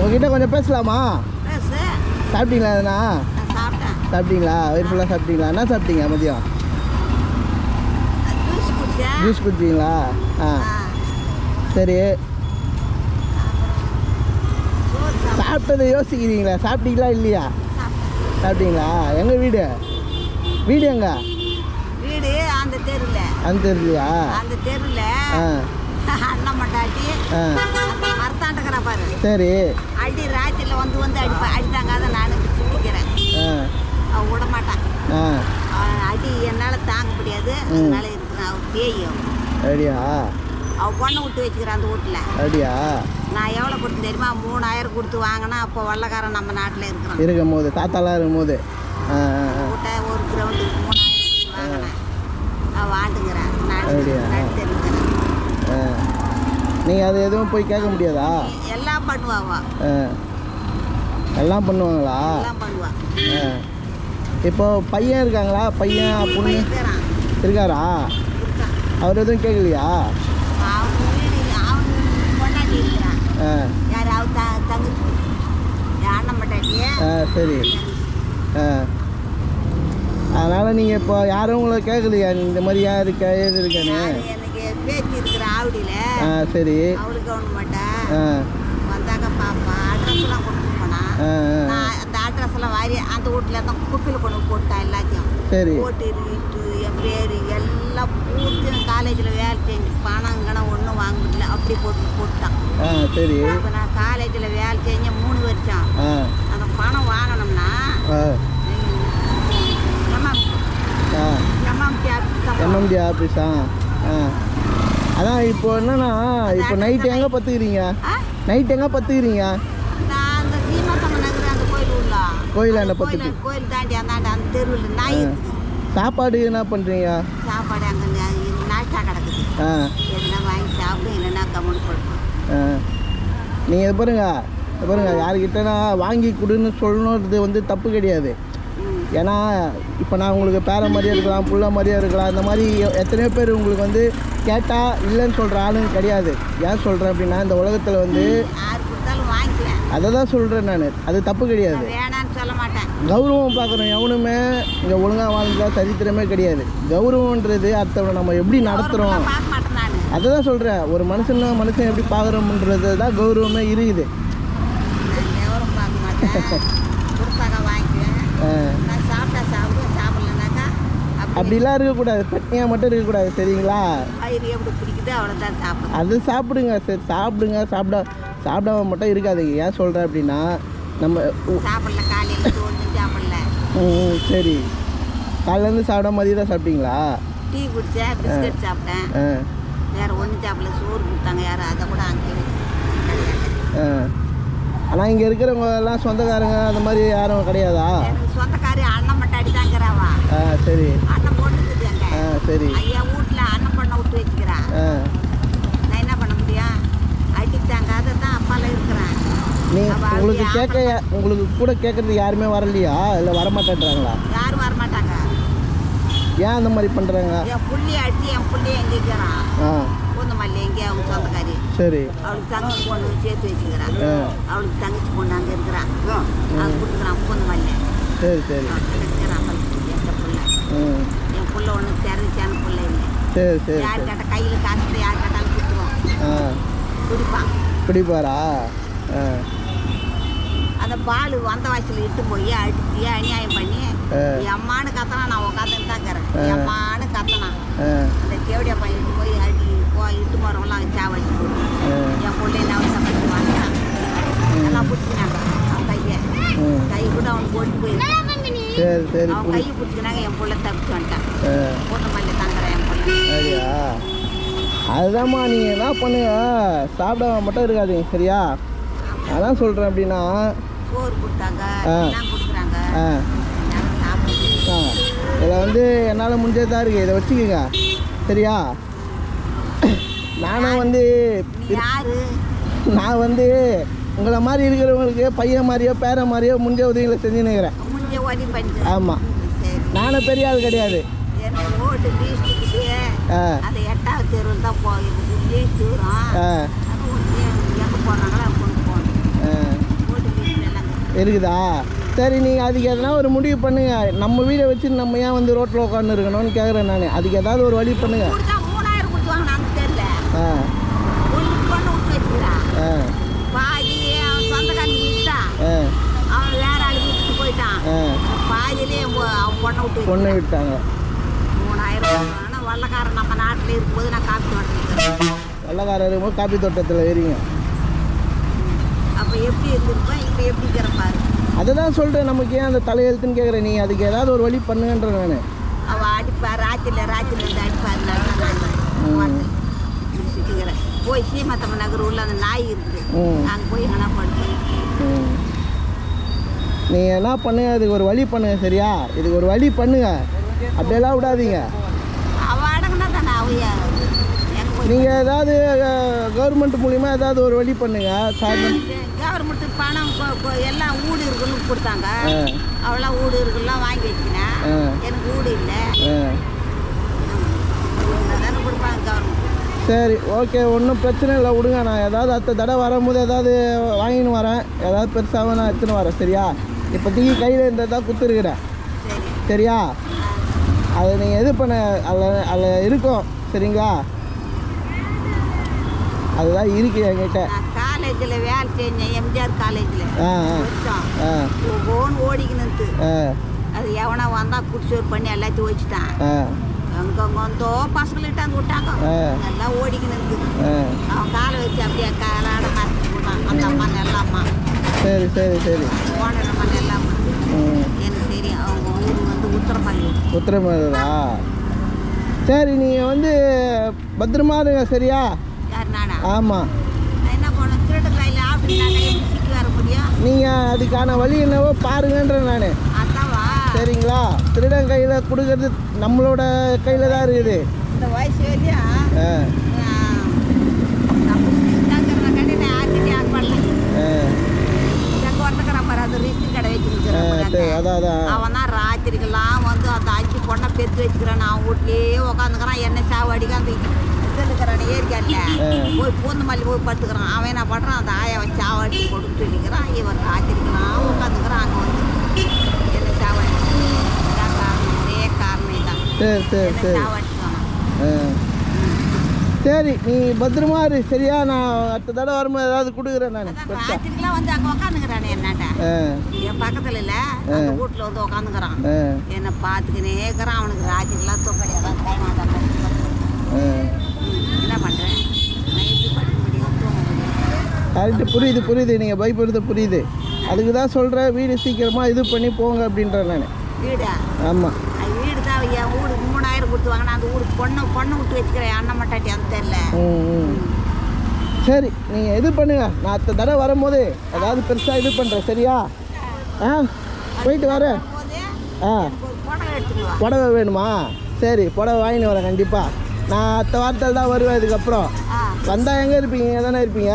உங்ககிட்ட கொஞ்சம் பேசலாமா? சாப்பிட்டீங்களா எதுனா? சாப்பிட்டீங்களா? வயிறு ஃபுல்லாக சாப்பிட்டீங்களா? என்ன சாப்பிட்டீங்க மதியம்? ஜூஸ் குடிச்சிங்களா? ஆ சரி. சாப்பிட்டதை யோசிக்கிறீங்களா? சாப்பிட்டீங்களா இல்லையா? சாப்பிட்டீங்களா? எங்கள் வீடு எங்க? வீடு அந்த தெருல. அந்த தெருலையா? அந்த தெருல அண்ணன் மட்டாட்டி அந்த மரத்தாண்டுக்கிற பாரு. சரி. அடி ராத்திரில வந்து அடித்தாங்க. அதை நான் பிடிக்கிறேன். அவன் விட மாட்டான். அடி என்னால் தாங்க முடியாது. அதனால இருக்கிறேன். அவன் பேயும் அப்படியா? அவன் பொண்ணை விட்டு வச்சுக்கிறேன் அந்த வீட்டில். அப்படியா? நான் எவ்வளோ கொடுத்து தெரியுமா? 3000 கொடுத்து வாங்கினா. அப்போ வெள்ளக்காரன் நம்ம நாட்டில் இருக்கும் போது தாத்தாலாம் இருக்கும்போது விட்ட ஒரு கிரவுண்டு 3000 வாங்கினேன். அவன் ஆண்டுங்கிறேன். நான் தெரிஞ்சுக்கிறேன். நீங்கள் அது எதுவும் போய் கேட்க முடியாதா? எல்லாம் பண்ணுவாவா? எல்லாம் பண்ணுவாங்களா? எல்லாம் பண்ணுவா. இப்போ பையன் இருக்காங்களா? பையன் பொண்ணு இருக்காரா? அவர் எதுவும் கேட்கலையா? பொண்டாட்டி இருக்கிறான். யார்? அவர் தங்கச்சி அண்ணன் மட்டாட்டி. சரி. அதனால் நீங்கள் இப்போ யாரும் உங்களை கேட்கலையா இந்த மாதிரி ஏன் இருக்கா ஏது இருக்கானே? எனக்கு பேச்சு இருக்கிற ஆவடியில். சரி. அவளுக்கு கவன மாட்டேன். வந்தாக்க பாப்பா அட்ரஸ்லாம் கொடுத்து போனான். அந்த அட்ரஸ்லாம் வாரி அந்த வீட்டில் தான் குப்பியில் கொண்டு போட்டான் எல்லாத்தையும். சரி. போட்டு என் பேர் எல்லாம் பூர்த்தியும் காலேஜில் வேலை செஞ்சு பணம் ஒன்றும் வாங்க முடியல. அப்படி போட்டுட்டான். சரி. இப்போ நான் காலேஜில் வேலை செஞ்சேன் 3 வருஷம். அந்த பணம் வாங்கினோம்னா எம்எம்டி ஆஃபீஸா? அதான் இப்போ என்னன்னா, இப்போ நைட்டு எங்கே பத்துக்கிறீங்க? நைட்டு எங்கே பத்துக்கிறீங்க? கோயிலாண்ட பத்து. கோயில் தாண்டி அந்த தெருவில் நாய். சாப்பாடு என்ன பண்ணுறீங்க? சாப்பாடு அங்கே நாஷ்டா கிடக்குது. எதுனா வாங்கி சாப்பிடும், இல்லைன்னா கம்முன்னு கொடுப்போம். நீங்கள் இது பாருங்க யாருக்கிட்டனா வாங்கி கொடுன்னு சொல்லணுன்றது தப்பு கிடையாது. ஏன்னா இப்போ நான் உங்களுக்கு பேர மாதிரியே இருக்கலாம், புள்ள மாதிரியே இருக்கலாம். இந்த மாதிரி எத்தனையோ பேர் உங்களுக்கு கேட்டால் இல்லைன்னு சொல்கிற ஆளுங்க கிடையாது. ஏன் சொல்கிறேன் அப்படின்னா, இந்த உலகத்தில் அதை தான் சொல்கிறேன் நான். அது தப்பு கிடையாது. கௌரவம் பார்க்குறோம். எவனுமே இங்கே ஒழுங்காக வாழ்ந்தா சரித்திரமே கிடையாது. கௌரவன்றது அடுத்தவனை நம்ம எப்படி நடத்துகிறோம் அதை தான் சொல்கிறேன். ஒரு மனுஷன் எப்படி பார்க்குறோம்ன்றது தான் கௌரவமே இருக்குது. அப்படிலாம் இருக்கக்கூடாது. பட்னியாக மட்டும் இருக்கக்கூடாது. சரிங்களா? அது சாப்பிடுங்க. சரி சாப்பிடுங்க. சாப்பிடாம மட்டும் இருக்காதுங்க. ஏன் சொல்கிறேன் அப்படின்னா, நம்ம சரி காலையிலேருந்து சாப்பிடாம மதியம் தான் சாப்பிட்டீங்களா? டீ குடிச்சேன், பிஸ்கட் சாப்பிட்டேன். வேறு ஒன்றும் சாப்பிடல. சோறு கொடுத்தாங்க யாரும், அதை கூட அங்கே. ஆனால் இங்கே இருக்கிறவங்க எல்லாம் சொந்தக்காரங்க அந்த மாதிரி யாரும் கிடையாதா? சொந்தக்காரி அண்ணன் மட்டாடி தாங்கிறவா. சரி. அண்ணன் பொண்ணுக்குது அங்கே. சரி. ஐயா வீட்டில் அண்ணன் பொண்ணை விட்டு வச்சுக்கிறான். நான் என்ன பண்ண முடியும்? அடித்தாங்க. அதை தான் அப்பால இருக்கிறேன். உங்களுக்கு கூட கேட்கறது யாருமே வரலையா? இல்லை வரமாட்டேன்றாங்களா? யாரும் வரமாட்டாங்க. ஏன் அந்த மாதிரி பண்ணுறாங்க? என் புள்ளியை அடிச்சு என் புள்ளியை எங்கே இருக்கிறான்? பூந்தமல்லி எங்கேயா அவங்க சொந்தக்காரி. சரி. அவளுக்கு தங்கச்சி பொண்ணு சேர்த்து வச்சுக்கிறான். அவளுக்கு தங்கச்சி பொண்ணு அங்கே இருக்கிறான். அவன் கொடுக்குறான் பூந்தமல்லி. சரி சரி. எங்கள் பிள்ளை என் பிள்ளை ஒன்று தெரிஞ்சான பிள்ளை இல்லை. சரி சரி. யார் கேட்டால் கையில் காசு யார் கேட்டாலும் கொடுத்துருவோம். குடிப்பாரா? அந்த பால் வந்த வாய்ச்சில் இட்டு போய் அடிச்சு அநியாயம் பண்ணி என் அம்மானு கத்தனா. நான் உட்காந்துன்னு தான் இருக்கிறேன். என் அம்மானு கத்தனான். இந்த கேவடியா பையன் போய் இட்டு போகிறவங்களாம் சாவடிச்சு போட்டு என் பிள்ளைய நவசப்பட்டு வாங்கினான். எல்லாம் பிடிச்சினாங்க. அவன் கை கூட அவன் போட்டு போய் அவன் கையை பிடிச்சினாங்க. என் பிள்ளை தப்பிச்சு வந்துட்டான். பூந்தமல்லி தங்குறேன் என் பிள்ளை. அதுதான்மா நீங்கள் என்ன பண்ணுங்க, சாப்பிடாம மட்டும் இருக்காதீங்க. சரியா? அதான் சொல்கிறேன். அப்படின்னா சோறு கொடுத்தாங்க, கொடுக்குறாங்க. இதில் என்னால் முடிஞ்சதாக இருக்குது. இதை வச்சுக்கோங்க. சரியா? நானும் நான் உங்களை மாதிரி இருக்கிறவங்களுக்கு பையன் மாதிரியோ பேர மாதிரியோ முடிஞ்ச உதவிகளை செஞ்சு நிற்கிறேன். ஆமாம். நானும் பெரிய ஆள் கிடையாது. அது 8வது தெருவில் தான் போகுது. எங்கே போடுறாங்களோ கொண்டு போகணும். இருக்குதா? சரி, நீங்கள் அதுக்கு எதனா ஒரு முடிவு பண்ணுங்கள். நம்ம வீடை வச்சு நம்ம ஏன் வந்து ரோட்டில் உட்காந்து இருக்கணும்னு கேட்குறேன் நான். அதுக்கு ஏதாவது ஒரு வழி பண்ணுங்கள். கொடுத்தா 3000 கொடுத்துவாங்க, நமக்கு தெரியல. ஆ ஒன்று பொண்ணு விட்டு வச்சுக்கிறான். ஆ பாதி அவன் சொந்தக்காரன் விட்டான், ஆ அவன் வேற ஆள் விட்டுட்டு போயிட்டான். ஆ பாதியிலே அவன் பொண்ணை விட்டு பொண்ணு விட்டாங்க. 3000. ஆனால் வெள்ளக்காரன் நம்ம நாட்டில் இருக்கும்போது நான் காப்பி தோட்டத்துக்கு வெள்ளக்காரர் இருக்கும்போது காப்பி தோட்டத்தில் ஏறிங்க. அப்போ எப்படி இருந்திருப்பேன், இப்போ எப்படி இருக்கிறப்பாரு. அதை தான் சொல்கிறேன், நமக்கு ஏன் அந்த தலையெழுத்துன்னு கேட்குறேன். நீ அதுக்கு ஏதாவது ஒரு வழி பண்ணுங்கன்ற நான். அவள் அடிப்பார், ராத்திரியில் வந்து அடிப்பார். சுற்றிக்கிறேன் போய் சீமத்தம்மன் நகர் உள்ள அந்த நாய் இருக்குது, நாங்கள் போய் எங்கன்னா படுத்து. நீ என்ன பண்ணுங்க, அதுக்கு ஒரு வழி பண்ணுங்க. சரியா? இதுக்கு ஒரு வழி பண்ணுங்க, அப்படியெல்லாம் விடாதீங்க. அவள் அடங்குனா தானே அவையா. நீங்கள் ஏதாவது கவர்மெண்ட் மூலிமா ஏதாவது ஒரு வழி பண்ணுங்க. கவர்மெண்ட்டு பணம் எல்லாம் வீடு இருக்குன்னு கொடுத்தாங்க. அவளாம் வீடு இருக்குலாம் வாங்கி வச்சுக்கினேன். எனக்கு வீடு இல்லை தானே கொடுப்பாங்க கவர்மெண்ட். சரி, ஓகே, ஒன்றும் பிரச்சனை இல்லை, விடுங்க. நான் ஏதாவது அடுத்த தடவை வரும்போது ஏதாவது வாங்கின்னு வரேன். ஏதாவது பெருசாக நான் எடுத்துன்னு வரேன். சரியா? இப்போதைக்கு கையில் இருந்ததான் கொடுத்துருக்குறேன். சரியா? அதை நீங்கள் இது பண்ண அதில் இருக்கும். சரிங்களா? அதுதான் இருக்கு என்கிட்ட. காலேஜில் வேலை செஞ்சேன், எம்ஜிஆர் காலேஜில். ஒவ்வொன்று ஓடிக்கின்னு அது எவனா வந்தால் குடிச்சோர் பண்ணி எல்லாத்தையும் வச்சுட்டான். அங்கங்கே வந்தோ பசங்கள்கிட்ட அங்கே விட்டாங்க, எல்லாம் ஓடிக்கின்னு இருக்குது. அவன் காலை வச்சு அப்படியே காலாட மாற்றி போட்டான். அந்த அம்மா நெல்லாம்மா. சரி சரி சரி. போனம்மா நெல்லாம்மா எனக்கு தெரியும். அவங்க ஊர் வந்து உத்தரமல்லி. உத்தரமல்லா? சரி, நீங்கள் வந்து பத்திரமா இருங்க. சரியா? நானா? ஆமாம். என்ன பண்ண திருட்டு கையில் ஆஃபீஸில் சிக்கி வர முடியும். நீங்கள் அதுக்கான வழி என்னவோ பாருங்கன்றேன் நான். அதாவா? சரிங்களா? திருடன் கையில் கொடுக்கறது நம்மளோட கையில் தான் இருக்குது. இந்த வயசு வரையும் நம்ம கடை நான் யார்கிட்டயும் ஆட் பண்ணல. எங்கள் ஒருத்தக்கிற மாதிரி அது ரிஸ்க் கடை வச்சுருக்கிறேன். அவன் தான் ராத்திரிக்கெல்லாம் வந்து அந்த 5 பொண்ணை பெற்று வச்சுக்கிறான். அவன் வீட்லேயே உட்காந்துக்கிறான். என்ன சாவடிக்க அந்த இருக்கிறான் ஏரிக்கால போய் பூந்து மல்லி போய் படுத்துக்கிறான். அவன் என்ன பண்ணுறான், அந்த ஆயை வச்சு சாவாடி கொடுத்து சொல்லிக்கிறான். இவன் ராத்திரிக்கெல்லாம் உட்காந்துக்கிறான். அங்கே வந்து என்ன சாவாடி ஒரே காரணம் தான். சரி சரி சரி. சாவாடிக்கலாம். சரி, நீ பத்திரமா இரு. சரியா? நான் அடுத்த தடவை வரும்போது ஏதாவது கொடுக்குறேன் நான். ராத்திரிக்கெல்லாம் வந்து அங்கே உட்காந்துக்கிறானே என்னட்ட என் பக்கத்தில் இல்லை, அந்த வீட்டில் வந்து உட்காந்துக்கிறான். என்னை பார்த்துக்கினே இருக்கிறான். அவனுக்கு ராத்திரிக்கெல்லாம் தூக்கடியாதான் கை மாட்டான். என்ன பண்ணுறேன், நான் எப்படி படிக்க முடியும், தூங்க முடியும். கரெக்டு, புரியுது புரியுது. நீங்கள் பயப்படுறது புரியுது. அதுக்கு தான் சொல்கிறேன், வீடு சீக்கிரமாக இது பண்ணி போங்க அப்படின்றேன் நான். வீடா? ஆமாம், வீடு தான். என் வீடு 3000 கொடுத்துவாங்க. நான் அந்த வீடு பொண்ணை விட்டு வச்சுக்கிறேன். அண்ணன் மட்டாட்டி அந்த தெரியல. சரி, நீங்கள் இது பண்ணுங்க. நான் அடுத்த தடவை வரும்போது ஏதாவது பெருசாக இது பண்ணுறேன். சரியா? போயிட்டு வரேன். புடவை எடுத்துக்குவா. புடவை வேணுமா? சரி, புடவை வாங்கின்னு வரேன் கண்டிப்பாக. நான் அடுத்த வாரத்தில் தான் வருவேன். இதுக்கப்புறம் வந்தால் எங்கே இருப்பீங்க? தானே இருப்பீங்க?